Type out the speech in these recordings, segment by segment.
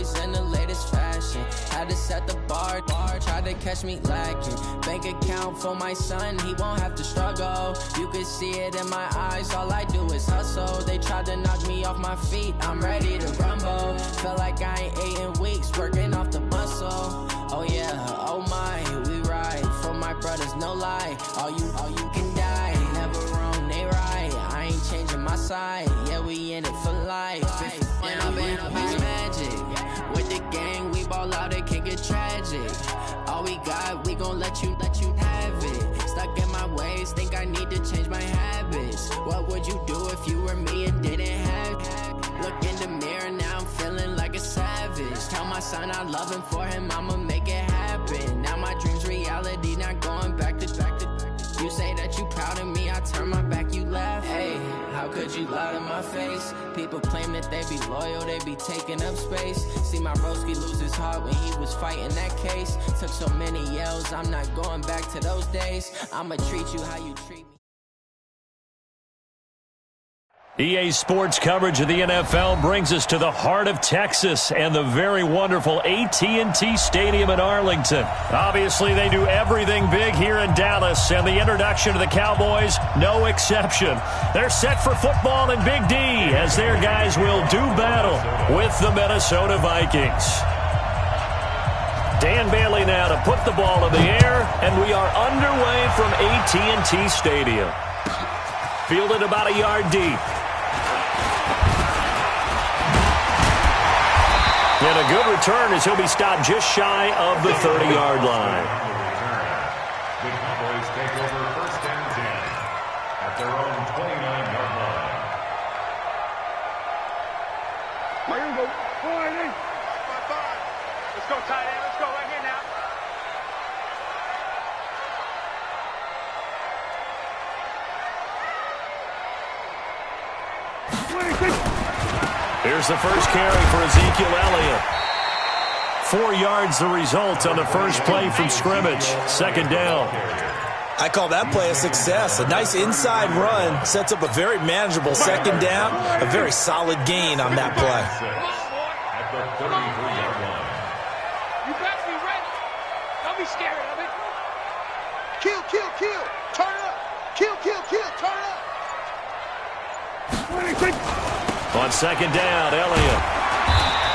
always in the latest fashion. Had to set the bar, tried to catch me lacking. Bank account for my son, he won't have to struggle. You can see it in my eyes, all I do is hustle. They tried to knock me off my feet, I'm ready to rumble. Feel like I ain't ate in weeks, working off the muscle. Oh yeah, oh my, we ride for my brothers, no lie. All you can die, never wrong, they right. I ain't changing my side, yeah, we in it for life. And I've been magic with the gang, we ball out, it can get tragic. All we got, we gon' let you have it. Stuck in my ways, think I need to change my habits. What would you do if you were me and didn't have it? Look in the mirror, now I'm feeling like a savage. Tell my son I love him, for him I'ma make it happen. Now my dream's reality, not going back to. You say that you proud of me, I turn my back, you laugh. Hey, how could you lie to my face? People claim that they be loyal, they be taking up space. See my broski lose his heart when he was fighting that case. Took so many yells, I'm not going back to those days. I'ma treat you how you treat me. EA Sports coverage of the NFL brings us to the heart of Texas and the very wonderful AT&T Stadium in Arlington. Obviously, they do everything big here in Dallas, and the introduction of the Cowboys, no exception. They're set for football in Big D as their guys will do battle with the Minnesota Vikings. Dan Bailey now to put the ball in the air, and we are underway from AT&T Stadium. Fielded about a yard deep. And a good return as he'll be stopped just shy of the 30-yard line. The Cowboys take over first and 10 at their own 29-yard line. Here we go. 5-5. Let's go, tight end. Let's go right here now. Here's the first carry for Ezekiel Elliott. 4 yards the result on the first play from scrimmage. Second down. I call that play a success. A nice inside run sets up a very manageable second down. A very solid gain on that play. At the 33-yard line. You better be ready. Don't be scared of it. Kill, kill, kill. Turn up. Kill, kill, kill. Turn up. 26. On second down, Elliott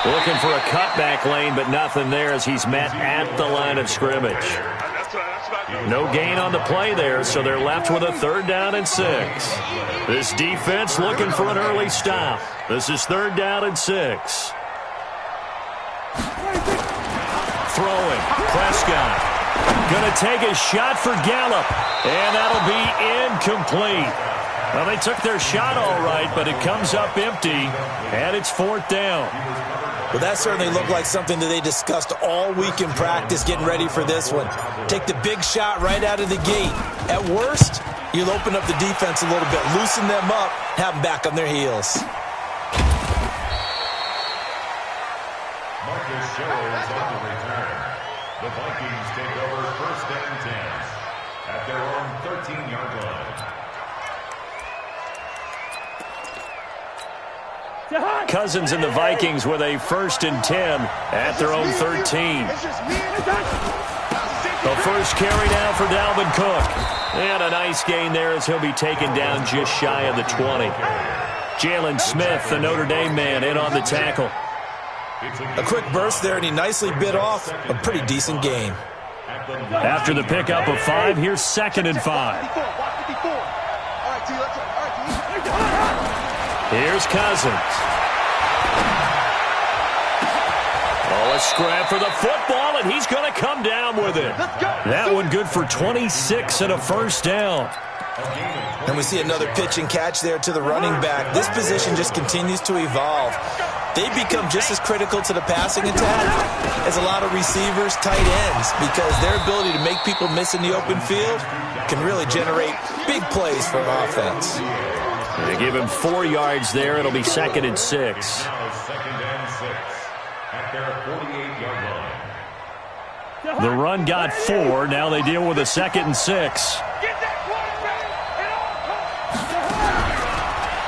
looking for a cutback lane, but nothing there as he's met at the line of scrimmage. No gain on the play there, so they're left with a third down and 6. This defense looking for an early stop. This is third down and 6. Throwing, Prescott. Going to take a shot for Gallup, and that'll be incomplete. Well, they took their shot all right, but it comes up empty, and it's fourth down. Well, that certainly looked like something that they discussed all week in practice getting ready for this one. Take the big shot right out of the gate. At worst, you'll open up the defense a little bit, loosen them up, have them back on their heels. Marcus Sherrill's on the return. The Vikings take over first and 10 at their own 13-yard line. Cousins and the Vikings with a first and 10 at their own 13. The first carry now for Dalvin Cook. And a nice gain there as he'll be taken down just shy of the 20. Jalen Smith, the Notre Dame man, in on the tackle. A quick burst there, and he nicely bit off a pretty decent gain. After the pickup of 5, here's second and 5. Here's Cousins. Oh, a scrap for the football, and he's going to come down with it. That one good for 26 and a first down. And we see another pitch and catch there to the running back. This position just continues to evolve. They become just as critical to the passing attack as a lot of receivers, tight ends, because their ability to make people miss in the open field can really generate big plays for an offense. They give him 4 yards there. It'll be second and 6. Now second and 6 at their 48-yard line. The run got 4. Now they deal with a second and 6.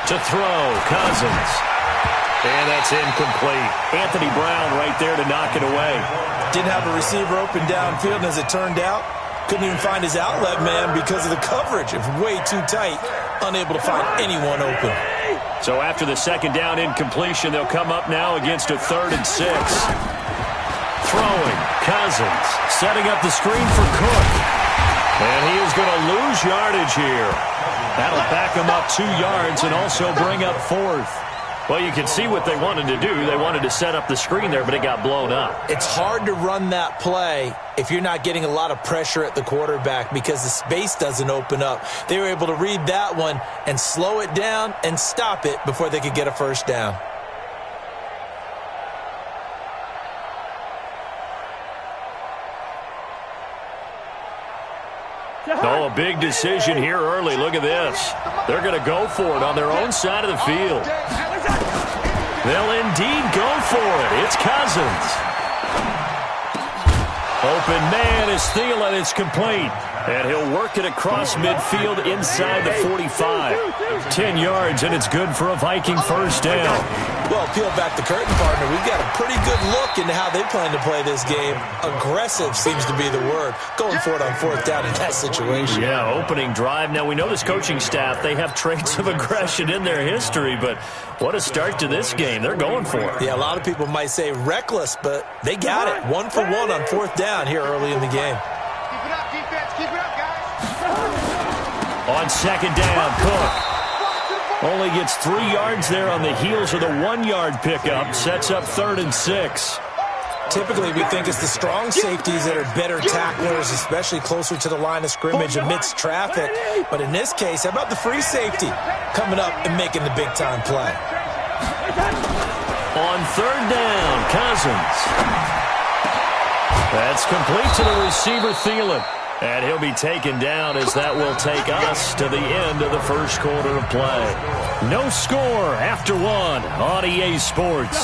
To throw, Cousins. And that's incomplete. Anthony Brown right there to knock it away. Didn't have a receiver open downfield, and as it turned out, couldn't even find his outlet man because of the coverage. It was way too tight, unable to find anyone open. So after the second down incompletion, they'll come up now against a 3rd and 6. Throwing, Cousins, setting up the screen for Cook. And he is going to lose yardage here. That'll back him up 2 yards and also bring up 4th. Well, you can see what they wanted to do. They wanted to set up the screen there, but it got blown up. It's hard to run that play if you're not getting a lot of pressure at the quarterback because the space doesn't open up. They were able to read that one and slow it down and stop it before they could get a first down. Oh, a big decision here early. Look at this. They're going to go for it on their own side of the field. They'll indeed go for it. It's Cousins. Open man is Steele, and it's complete. And he'll work it across midfield inside the 45. 10 yards, and it's good for a Viking first down. Well, peel back the curtain, partner. We've got a pretty good look into how they plan to play this game. Aggressive seems to be the word. Going for it on 4th down in that situation. Yeah, opening drive. Now, we know this coaching staff, they have traits of aggression in their history, but what a start to this game. They're going for it. Yeah, a lot of people might say reckless, but they got it. 1 for 1 on 4th down here early in the game. Keep it up, defense. Keep it up, guys. On 2nd down, Cook only gets 3 yards there on the heels of the 1-yard pickup. Sets up 3rd and 6. Typically, we think it's the strong safeties that are better tacklers, especially closer to the line of scrimmage amidst traffic. But in this case, how about the free safety coming up and making the big-time play? On 3rd down, Cousins. That's complete to the receiver, Thielen. And he'll be taken down as that will take us to the end of the first quarter of play. No score after 1 on EA Sports.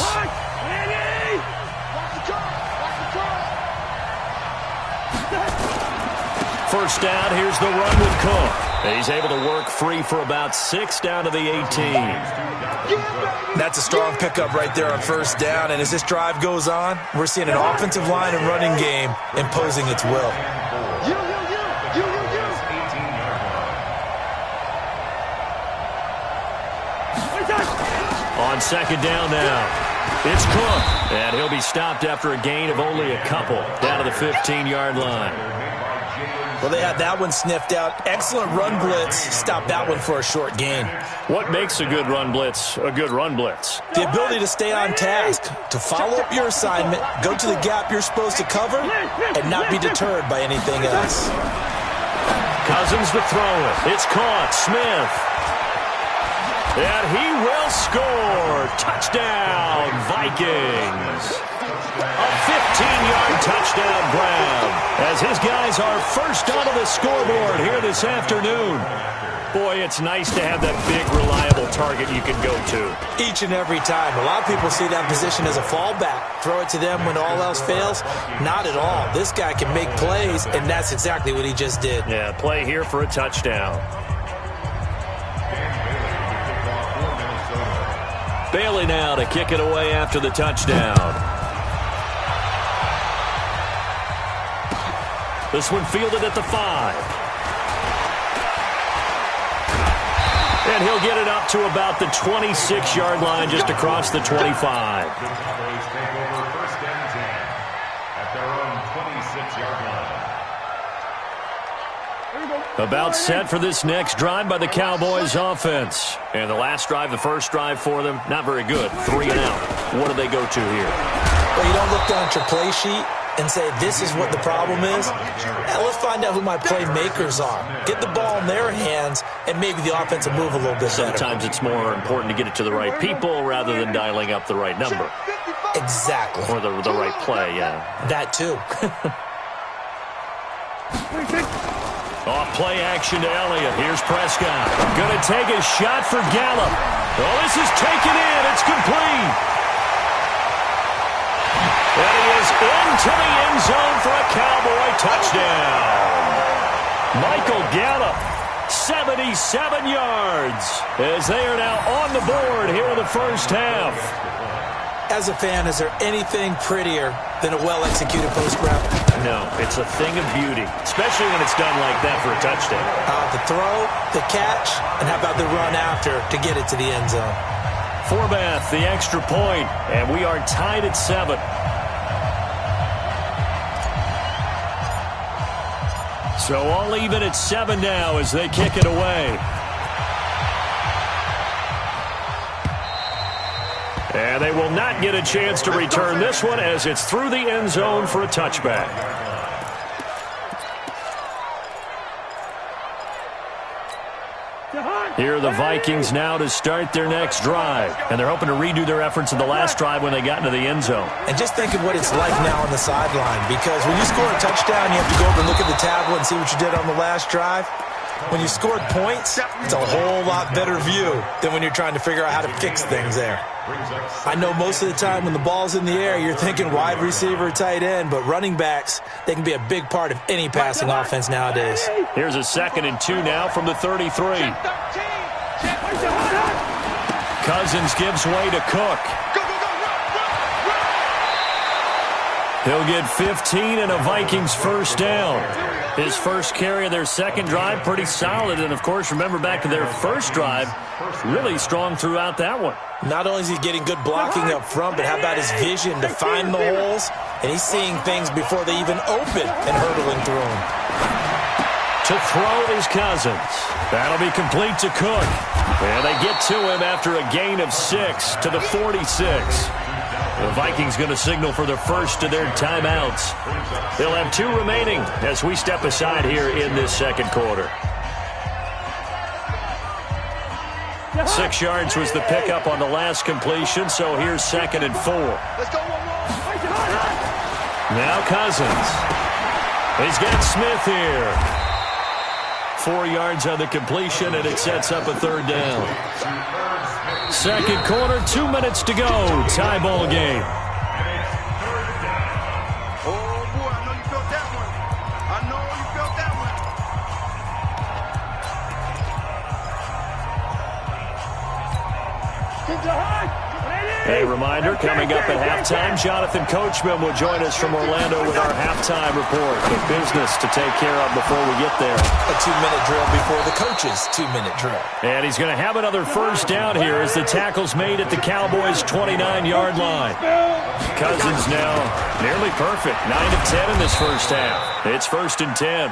First down, here's the run with Cook. He's able to work free for about 6 down to the 18. That's a strong pickup right there on 1st down, and as this drive goes on, we're seeing an offensive line and running game imposing its will. On 2nd down now, it's Cook, and he'll be stopped after a gain of only a couple down to the 15-yard line. Well, they had that one sniffed out. Excellent run blitz. Stopped that one for a short gain. What makes a good run blitz a good run blitz? The ability to stay on task, to follow up your assignment, go to the gap you're supposed to cover, and not be deterred by anything else. Cousins to throw it. It's caught. Smith. And he will score. Touchdown, Vikings. A 15-yard touchdown grab as his guys are first onto the scoreboard here this afternoon. Boy, it's nice to have that big, reliable target you can go to. Each and every time. A lot of people see that position as a fallback. Throw it to them when all else fails. Not at all. This guy can make plays, and that's exactly what he just did. Yeah, play here for a touchdown. Bailey now to kick it away after the touchdown. This one fielded at the 5. And he'll get it up to about the 26-yard line, just across the 25. The Cowboys take over 1st and 10 at their own 26-yard line. About set for this next drive by the Cowboys offense. And the last drive, the first drive for them, not very good. 3 and out. What do they go to here? Well, you don't look down at your play sheet and say, this is what the problem is. Now, let's find out who my playmakers are. Get the ball in their hands, and maybe the offense will move a little bit better. Sometimes it's more important to get it to the right people rather than dialing up the right number. Exactly. Or the right play, yeah. That, too. Off play action to Elliott. Here's Prescott. Going to take a shot for Gallup. Oh, this is taken in. It's complete. And he is into the end zone for a Cowboy touchdown. Michael Gallup 77 yards as they are now on the board here in the first half. As a fan, is there anything prettier than a well-executed post route? No, it's a thing of beauty, especially when it's done like that for a touchdown. The throw, the catch, and how about the run after to get it to the end zone? Forbath, the extra point, and we are tied at 7. So all even at 7 now as they kick it away. And they will not get a chance to return this one as it's through the end zone for a touchback. Here are the Vikings now to start their next drive. And they're hoping to redo their efforts in the last drive when they got into the end zone. And just think of what it's like now on the sideline, because when you score a touchdown, you have to go over and look at the tablet and see what you did on the last drive. When you scored points, it's a whole lot better view than when you're trying to figure out how to fix things there. I know most of the time when the ball's in the air, you're thinking wide receiver, tight end, but running backs, they can be a big part of any passing offense nowadays. Here's a 2nd and 2 now from the 33. Cousins gives way to Cook. He'll get 15 and a Vikings first down. His first carry of their second drive, pretty solid. And, of course, remember back to their first drive, really strong throughout that one. Not only is he getting good blocking up front, but how about his vision to find the holes? And he's seeing things before they even open and hurtling through them. To throw is Cousins. That'll be complete to Cook. And they get to him after a gain of 6 to the 46. The Vikings going to signal for the first of their timeouts. They'll have 2 remaining as we step aside here in this second quarter. 6 yards was the pickup on the last completion, so here's 2nd and 4. Now Cousins. He's got Smith here. 4 yards on the completion, and it sets up a 3rd down. Second quarter, 2 minutes to go. Tie ball game. Oh, boy, I know you felt that one. I know you felt that one. A reminder, coming up at halftime, Jonathan Coachman will join us from Orlando with our halftime report. The business to take care of before we get there. A 2-minute drill before the coach's 2-minute drill. And he's going to have another first down here as the tackle's made at the Cowboys' 29-yard line. Cousins now nearly perfect. 9 of 10 in this first half. It's 1st and 10.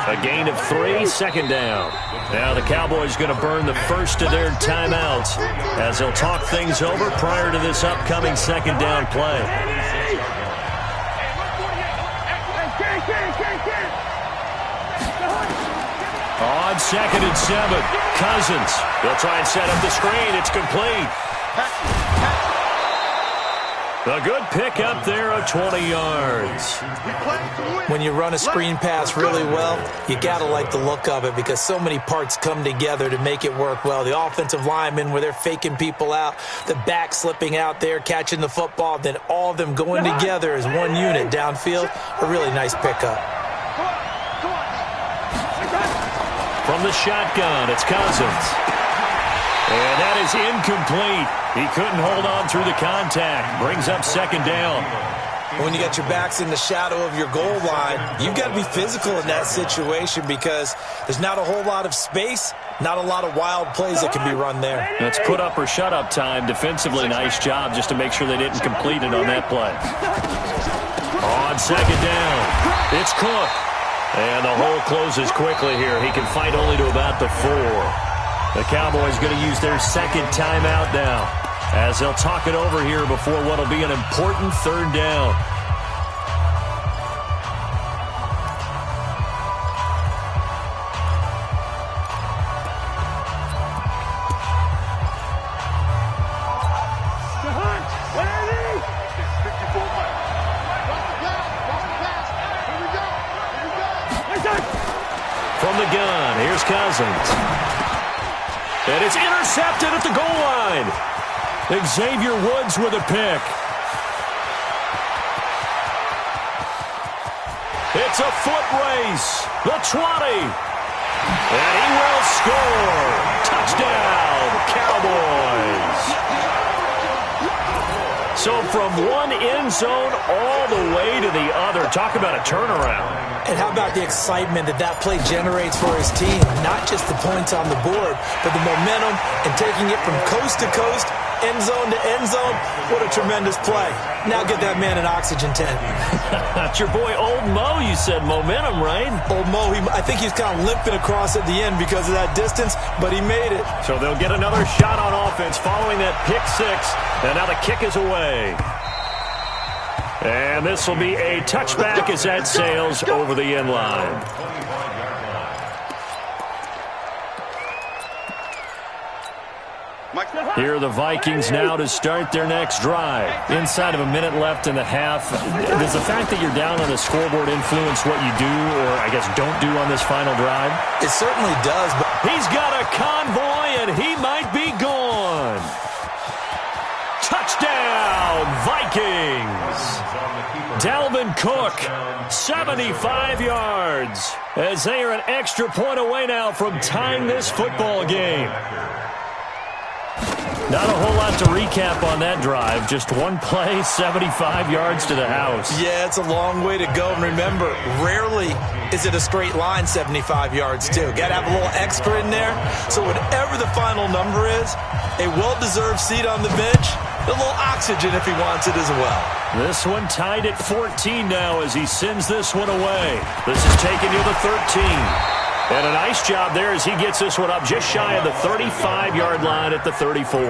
A gain of 3, 2nd down. Now the Cowboys going to burn the first of their timeouts as they'll talk things over prior to this upcoming 2nd down play. On 2nd and 7, Cousins. They'll try and set up the screen. It's complete. A good pickup there of 20 yards. When you run a screen pass really well, you got to like the look of it because so many parts come together to make it work well. The offensive linemen where they're faking people out, the back slipping out there, catching the football, then all of them going together as one unit downfield. A really nice pickup. From the shotgun, it's Cousins. And that is incomplete. He couldn't hold on through the contact. Brings up 2nd down. When you got your backs in the shadow of your goal line, you've got to be physical in that situation because there's not a whole lot of space, not a lot of wild plays that can be run there. It's put up or shut up time. Defensively, nice job just to make sure they didn't complete it on that play. On 2nd down, it's Cook. And the hole closes quickly here. He can fight only to about the 4. The Cowboys going to use their 2nd timeout now as they'll talk it over here before what will be an important 3rd down. From the gun, here's Cousins. And it's intercepted at the goal line. Xavier Woods with a pick. It's a foot race. The 20. And he will score. Touchdown, Cowboys. So from one end zone all the way to the other. Talk about a turnaround. And how about the excitement that play generates for his team? Not just the points on the board, but the momentum and taking it from coast to coast, end zone to end zone. What a tremendous play. Now get that man an oxygen tent. That's your boy Old Mo, you said. Momentum, right? Old Mo, I think he's kind of limping across at the end because of that distance, but he made it. So they'll get another shot on offense following that pick six. And now the kick is away. And this will be a touchback as that sails over the end line. Here are the Vikings now to start their next drive. Inside of a minute left in the half. Does the fact that you're down on the scoreboard influence what you do, or I guess don't do on this final drive? It certainly does. But he's got a convoy, and he might be gone. Touchdown, Vikings! Dalvin Cook, 75 yards, as they are an extra point away now from tying this football game. Not a whole lot to recap on that drive. Just one play, 75 yards to the house. Yeah, it's a long way to go. And remember, rarely is it a straight line 75 yards, too. Got to have a little extra in there. So whatever the final number is, a well-deserved seat on the bench, a little oxygen if he wants it as well. This one tied at 14 now as he sends this one away. This is taken near the 13. And a nice job there as he gets this one up just shy of the 35-yard line at the 34.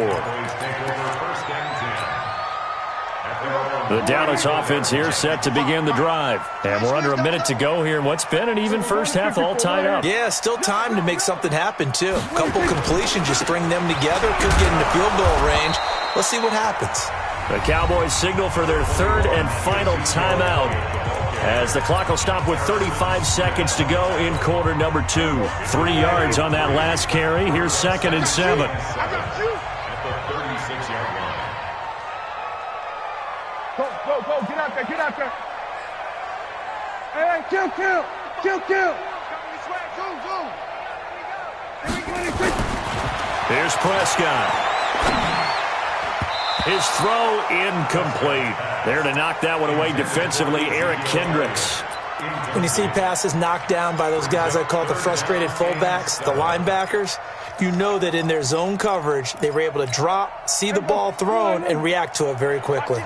The Dallas offense here set to begin the drive. And we're under a minute to go here in what's been an even first half all tied up. Yeah, still time to make something happen, too. A couple completions, you string them together, could get into field goal range. Let's see what happens. The Cowboys signal for their third and final timeout, as the clock will stop with 35 seconds to go in quarter number 2. 3 yards on that last carry. Here's 2nd and 7. At the 36-yard line. Go, get out there. Hey, kill. Here's Prescott. His throw incomplete. There to knock that one away defensively, Eric Kendricks. When you see passes knocked down by those guys I call the frustrated fullbacks, the linebackers, you know that in their zone coverage, they were able to drop, see the ball thrown, and react to it very quickly.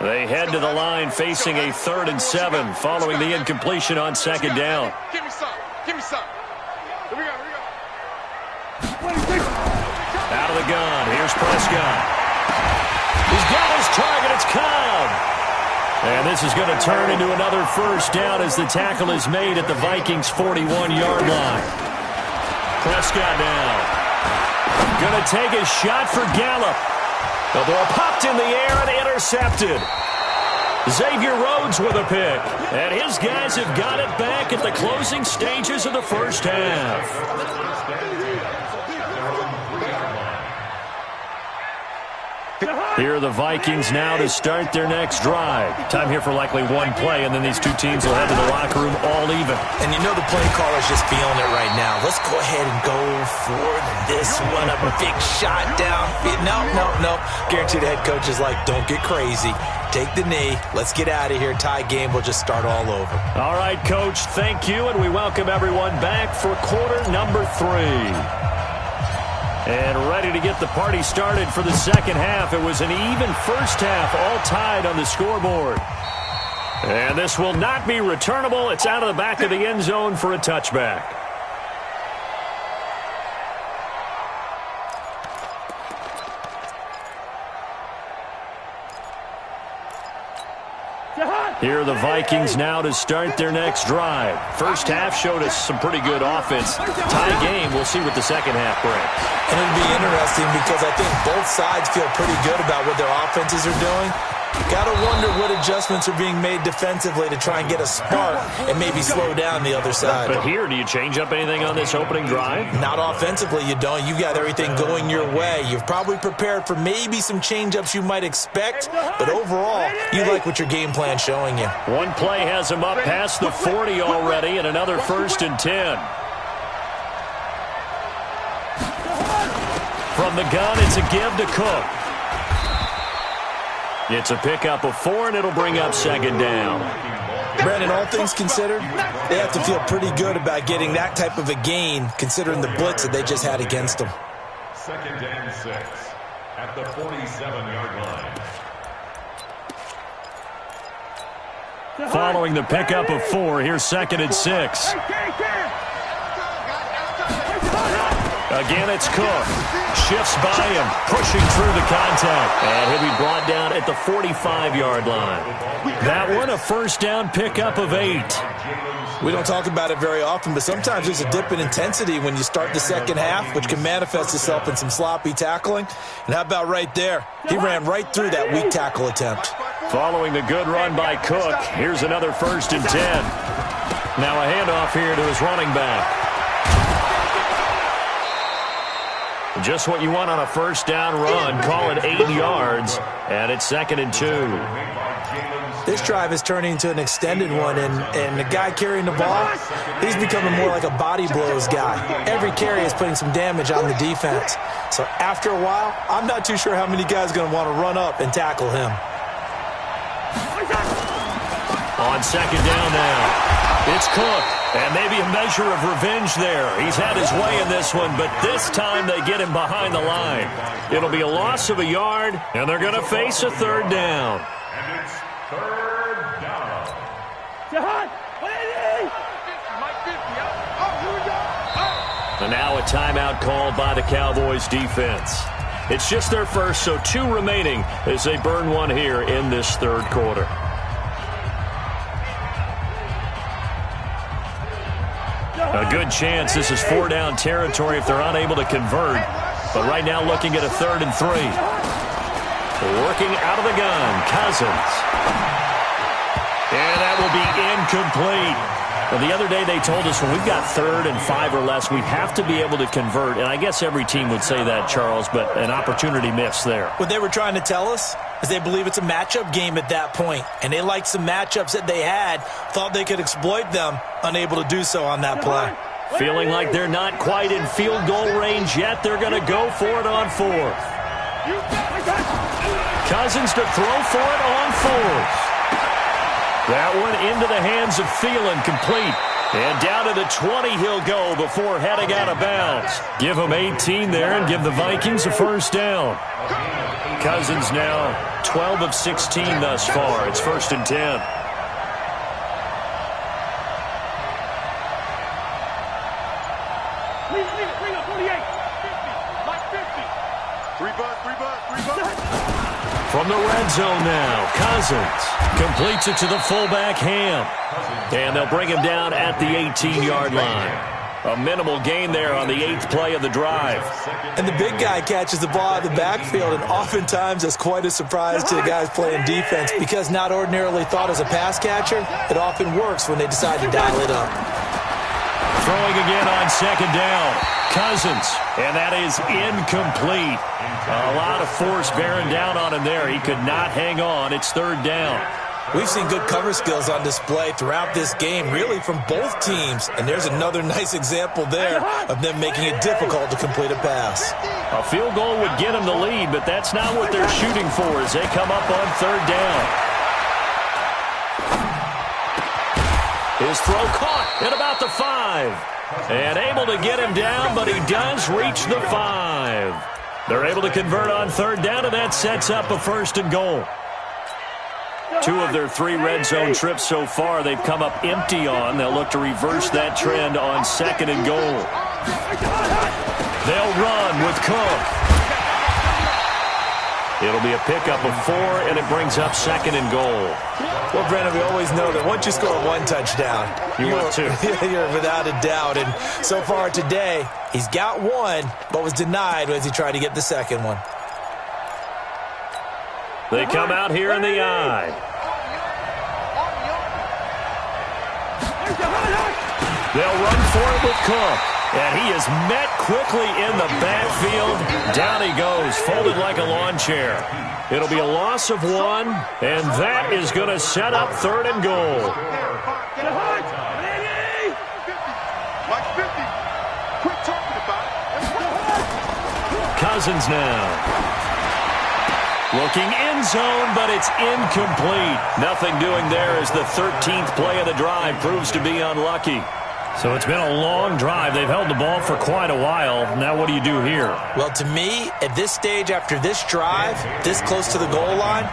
They head to the line facing a 3rd and 7 following the incompletion on 2nd down. Give me some. Here we go. Out of the gun. Here's Prescott. He's got his target. It's Cobb. And this is going to turn into another first down as the tackle is made at the Vikings' 41-yard line. Prescott now. Going to take a shot for Gallup. The ball popped in the air and intercepted. Xavier Rhodes with a pick. And his guys have got it back at the closing stages of the first half. Here are the Vikings now to start their next drive. Time here for likely one play, and then these two teams will head to the locker room all even. And you know the play caller's just feeling it right now. Let's go ahead and go for this one. A big shot down. No. Guaranteed the head coach is like, don't get crazy. Take the knee. Let's get out of here. Tie game. We'll just start all over. All right, Coach. Thank you, and we welcome everyone back for quarter number 3. And ready to get the party started for the second half. It was an even first half, all tied on the scoreboard. And this will not be returnable. It's out of the back of the end zone for a touchback. Here are the Vikings now to start their next drive. First half showed us some pretty good offense. Tie game, we'll see what the second half brings. And it'll be interesting because I think both sides feel pretty good about what their offenses are doing. Got to wonder what adjustments are being made defensively to try and get a spark and maybe slow down the other side. But here, do you change up anything on this opening drive? Not offensively, you don't. You got everything going your way. You've probably prepared for maybe some change-ups you might expect, but overall, you like what your game plan's showing you. One play has him up past the 40 already, and another 1st and 10. From the gun, it's a give to Cook. It's a pickup of 4, and it'll bring up second down. Brandon, all things considered, they have to feel pretty good about getting that type of a gain, considering the blitz that they just had against them. 2nd and 6 at the 47-yard line. Following the pickup of 4, here's 2nd and 6. Again, it's Cook. Shifts by him, pushing through the contact. And he'll be brought down at the 45-yard line. That one, a first down pickup of 8. We don't talk about it very often, but sometimes there's a dip in intensity when you start the second half, which can manifest itself in some sloppy tackling. And how about right there? He ran right through that weak tackle attempt. Following the good run by Cook, here's another 1st and 10. Now a handoff here to his running back. Just what you want on a first down run. Call it 8 yards, and it's 2nd and 2. This drive is turning into an extended one, and the guy carrying the ball, he's becoming more like a body blows guy. Every carry is putting some damage on the defense. So after a while, I'm not too sure how many guys are going to want to run up and tackle him. On 2nd down now. It's Cook, and maybe a measure of revenge there. He's had his way in this one, but this time they get him behind the line. It'll be a loss of a yard, and they're going to face a 3rd down. And it's 3rd down. And now a timeout called by the Cowboys defense. It's just their first, so 2 remaining as they burn one here in this 3rd quarter. A good chance this is 4-down territory if they're unable to convert. But right now looking at a 3rd and 3. Working out of the gun, Cousins. And that will be incomplete. Well, the other day they told us when we've got 3rd and 5 or less, we have to be able to convert. And I guess every team would say that, Charles, but an opportunity missed there. What they were trying to tell us is they believe it's a matchup game at that point. And they liked some matchups that they had, thought they could exploit them, unable to do so on that play. Feeling like they're not quite in field goal range yet. They're going to go for it on 4th. Cousins to throw for it on 4th. That one into the hands of Thielen, complete. And down to the 20 he'll go before heading out of bounds. Give him 18 there and give the Vikings a first down. Cousins now 12 of 16 thus far. It's 1st and 10. From the red zone now, Cousins completes it to the fullback, Ham. And they'll bring him down at the 18-yard line. A minimal gain there on the 8th play of the drive. And the big guy catches the ball out of the backfield, and oftentimes that's quite a surprise to the guys playing defense because not ordinarily thought as a pass catcher, it often works when they decide to dial it up. Throwing again on 2nd down. Cousins, and that is incomplete. A lot of force bearing down on him there. He could not hang on. It's 3rd down. We've seen good cover skills on display throughout this game, really from both teams. And there's another nice example there of them making it difficult to complete a pass. A field goal would get them the lead, but that's not what they're shooting for as they come up on 3rd down. His throw caught at about the 5. And able to get him down, but he does reach the 5. They're able to convert on 3rd down, and that sets up a 1st and goal. 2 of their 3 red zone trips so far they've come up empty on. They'll look to reverse that trend on 2nd and goal. They'll run with Cook. It'll be a pickup of 4, and it brings up 2nd and goal. Well, Brandon, we always know that once you score 1 touchdown, you want 2. You're without a doubt. And so far today, he's got 1, but was denied as he tried to get the 2nd one. They come out here in the eye. They'll run for it with Cook. And he is met quickly in the backfield. Down he goes, folded like a lawn chair. It'll be a loss of 1, and that is going to set up 3rd and goal. Cousins now. Looking end zone, but it's incomplete. Nothing doing there as the 13th play of the drive proves to be unlucky. So it's been a long drive. They've held the ball for quite a while. Now what do you do here? Well, to me, at this stage, after this drive, this close to the goal line,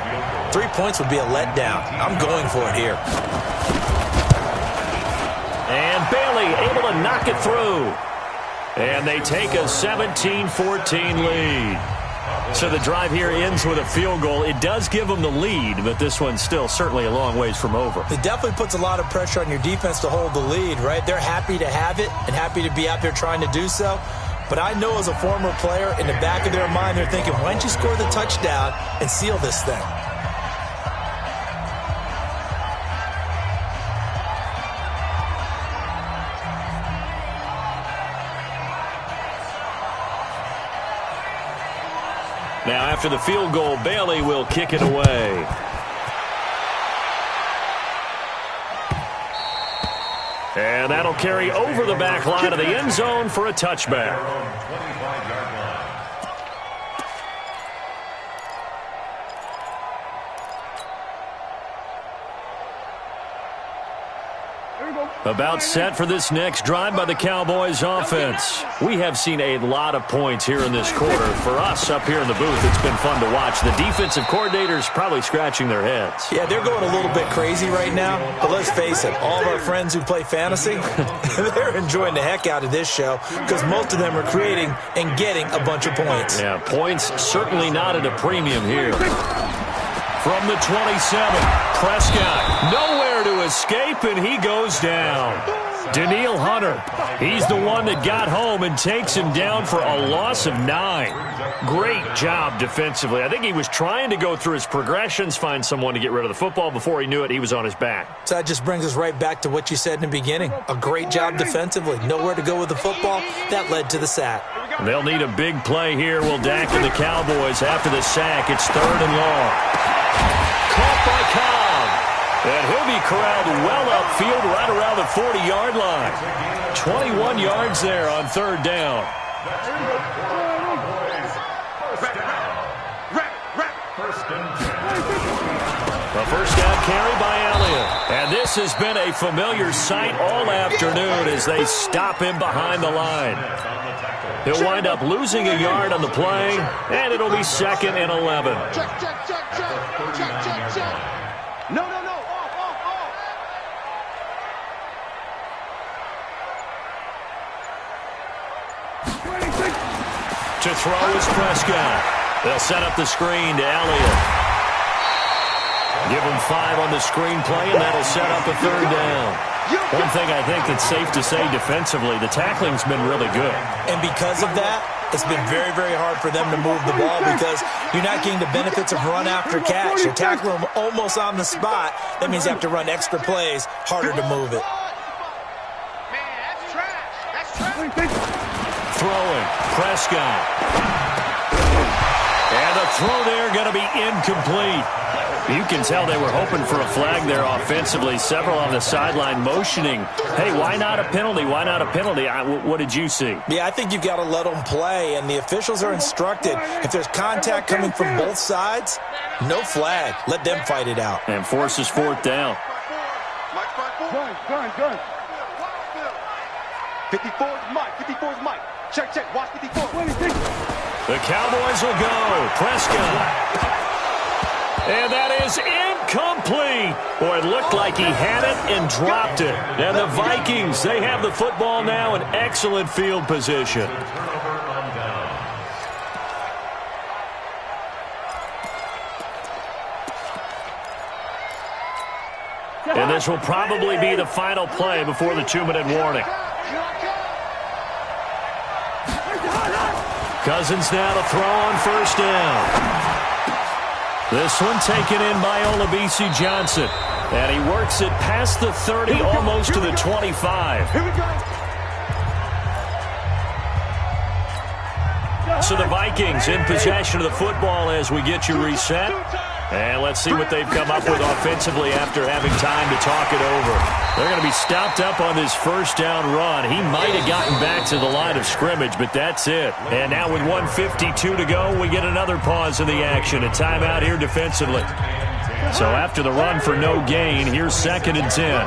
3 points would be a letdown. I'm going for it here. And Bailey able to knock it through. And they take a 17-14 lead. So the drive here ends with a field goal. It does give them the lead, but this one's still certainly a long ways from over. It definitely puts a lot of pressure on your defense to hold the lead, right? They're happy to have it and happy to be out there trying to do so. But I know as a former player, in the back of their mind, they're thinking, why don't you score the touchdown and seal this thing? Now, after the field goal, Bailey will kick it away. And that'll carry over the back line of the end zone for a touchback. About set for this next drive by the Cowboys offense. We have seen a lot of points here in this quarter. For us up here in the booth, it's been fun to watch. The defensive coordinators probably scratching their heads. Yeah, they're going a little bit crazy right now. But let's face it, all of our friends who play fantasy, they're enjoying the heck out of this show because most of them are creating and getting a bunch of points. Yeah, points certainly not at a premium here. From the 27, Prescott nowhere to escape, and he goes down. Danielle Hunter, he's the one that got home and takes him down for a loss of 9. Great job defensively. I think he was trying to go through his progressions, find someone to get rid of the football. Before he knew it, he was on his back. So that just brings us right back to what you said in the beginning. A great job defensively. Nowhere to go with the football. That led to the sack. They'll need a big play here. Will Dak and the Cowboys after the sack. It's 3rd and long. Caught by Cobb. And he'll be corralled well upfield right around the 40-yard line. 21 yards there on 3rd down. A first down carry by Elliott. And this has been a familiar sight all afternoon as they stop him behind the line. He'll wind up losing a yard on the play, and it'll be 2nd and 11. No. Off. To throw is Prescott. They'll set up the screen to Elliott. Give him 5 on the screen play, and that'll set up a 3rd down. One thing I think that's safe to say defensively, the tackling's been really good. And because of that, it's been very, very hard for them to move the ball because you're not getting the benefits of run after catch. You're tackling them almost on the spot. That means you have to run extra plays, harder to move it. Man, that's trash. Throwing, Prescott. And the throw there going to be incomplete. You can tell they were hoping for a flag there offensively. Several on the sideline motioning. Hey, why not a penalty? Why not a penalty? What did you see? Yeah, I think you've got to let them play, and the officials are instructed. If there's contact coming from both sides, no flag. Let them fight it out. And forces 4th down. Gun. 54 is Mike. Check. Watch 54. The Cowboys will go. Prescott. And that is incomplete. Boy, it looked like he had it and dropped it. And the Vikings, they have the football now in excellent field position. And this will probably be the final play before the 2-minute warning. Cousins now to throw on 1st down. This one taken in by Olabisi Johnson. And he works it past the 30, almost to the 25. Here we go. So the Vikings in possession of the football as we get you reset. And let's see what they've come up with offensively after having time to talk it over. They're going to be stopped up on this first down run. He might have gotten back to the line of scrimmage, but that's it. And now with 1:52 to go, we get another pause in the action. A timeout here defensively. So after the run for no gain, here's 2nd and 10.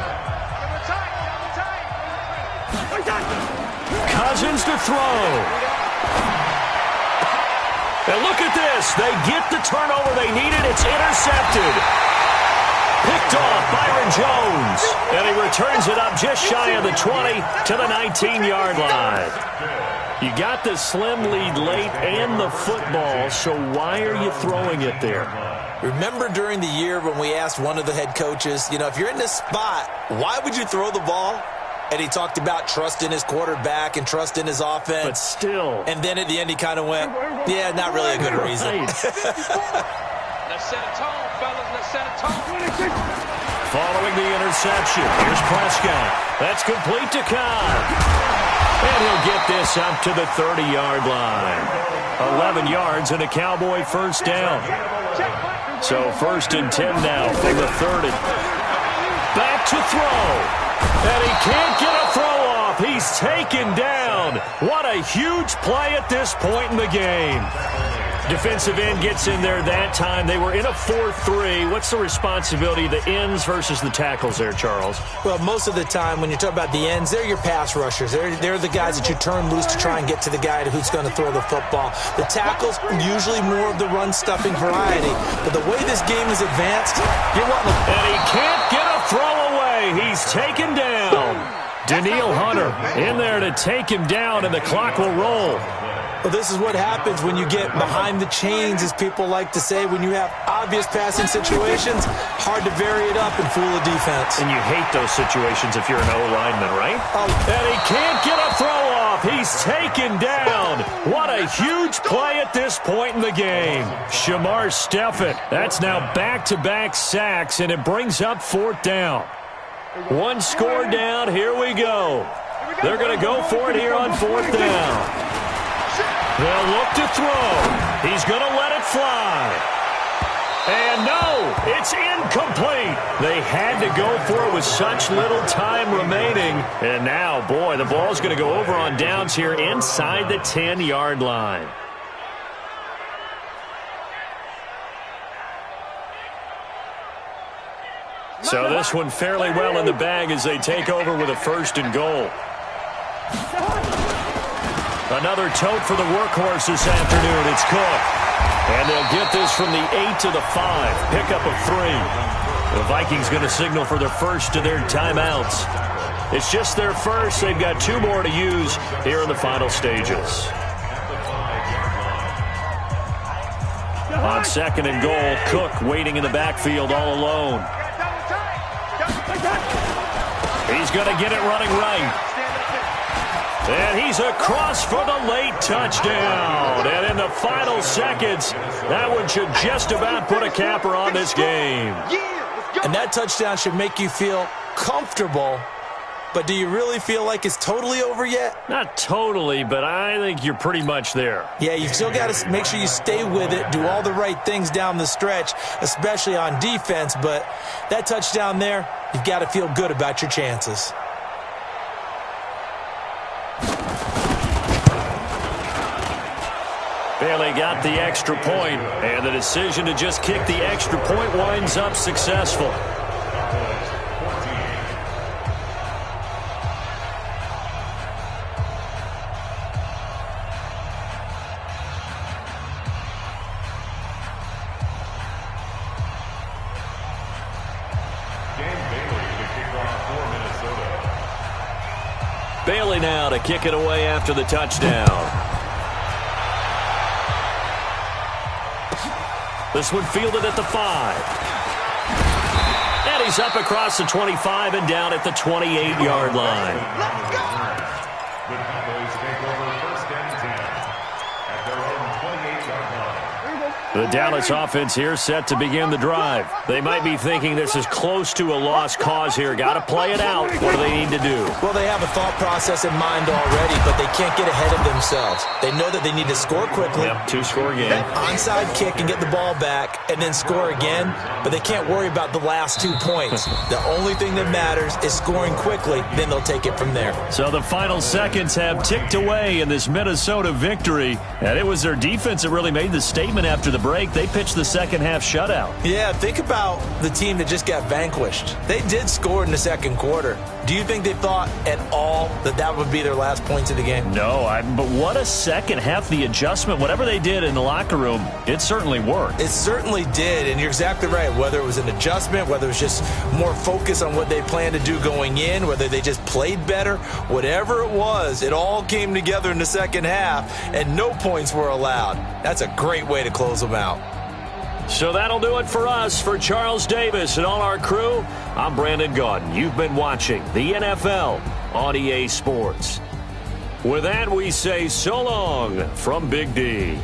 Cousins to throw. And look at this. They get the turnover they needed. It's intercepted. Picked off Byron Jones. And he returns it up just shy of the 20 to the 19-yard line. You got the slim lead late and the football, so why are you throwing it there? Remember during the year when we asked one of the head coaches, if you're in this spot, why would you throw the ball? And he talked about trust in his quarterback and trust in his offense. But still. And then at the end he kind of went, yeah, not really a good reason. Let's set a tone, fellas. Let's set a tone. Following the interception, here's Prescott. That's complete to Cobb. And he'll get this up to the 30-yard line. 11 yards and a Cowboy first down. So 1st and 10 now from the 30. Back to throw. And he can't get a throw off. He's taken down. What a huge play at this point in the game. Defensive end gets in there that time. They were in a 4-3. What's the responsibility of the ends versus the tackles there, Charles? Well, most of the time when you talk about the ends, they're your pass rushers. They're the guys that you turn loose to try and get to the guy who's going to throw the football. The tackles, usually more of the run-stuffing variety. But the way this game is advanced, you're wanting to... And he can't get a throw away. He's taken down. Danielle Hunter in there to take him down, and the clock will roll. Well, this is what happens when you get behind the chains, as people like to say. When you have obvious passing situations, hard to vary it up and fool a defense. And you hate those situations if you're an O-lineman, right? And he can't get a throw off. He's taken down. What a huge play at this point in the game. Shamar Stephen. That's now back-to-back sacks, and it brings up 4th down. One score down. Here we go. They're going to go for it here on 4th down. They'll look to throw. He's going to let it fly. And no, it's incomplete. They had to go for it with such little time remaining. And now, boy, the ball's going to go over on downs here inside the 10-yard line. So this one fairly well in the bag as they take over with a 1st and goal. Another tote for the workhorse this afternoon. It's Cook. And they'll get this from the 8 to the 5. Pickup of 3. The Vikings going to signal for their first of their timeouts. It's just their first. They've got 2 more to use here in the final stages. On 2nd and goal, Cook waiting in the backfield all alone. He's going to get it running right. And he's across for the late touchdown. And in the final seconds, that one should just about put a capper on this game. And that touchdown should make you feel comfortable. But do you really feel like it's totally over yet? Not totally, but I think you're pretty much there. Yeah, you've still got to make sure you stay with it, do all the right things down the stretch, especially on defense. But that touchdown there, you've got to feel good about your chances. Bailey got the extra point, and the decision to just kick the extra point winds up successful. Bailey now to kick it away after the touchdown. This one fielded at the 5. And he's up across the 25 and down at the 28-yard line. The Cowboys take over 1st and 10 at their own 28-yard line. The Dallas offense here set to begin the drive. They might be thinking this is close to a lost cause here. Got to play it out. What do they need to do? Well, they have a thought process in mind already, but they can't get ahead of themselves. They know that they need to score quickly. Yep, 2-score game. Onside kick and get the ball back and then score again, but they can't worry about the last 2 points. The only thing that matters is scoring quickly, then they'll take it from there. So the final seconds have ticked away in this Minnesota victory, and it was their defense that really made the statement after the break. They pitched the second-half shutout. Yeah, think about the team that just got vanquished. They did score in the second quarter. Do you think they thought at all that that would be their last points of the game? No, but what a second half. The adjustment, whatever they did in the locker room, it certainly worked. It certainly did, and you're exactly right. Whether it was an adjustment, whether it was just more focus on what they planned to do going in, whether they just played better, whatever it was, it all came together in the second half, and no points were allowed. That's a great way to close them out. So that'll do it for us. For Charles Davis and all our crew, I'm Brandon Gaudin. You've been watching the NFL on EA Sports. With that, we say so long from Big D.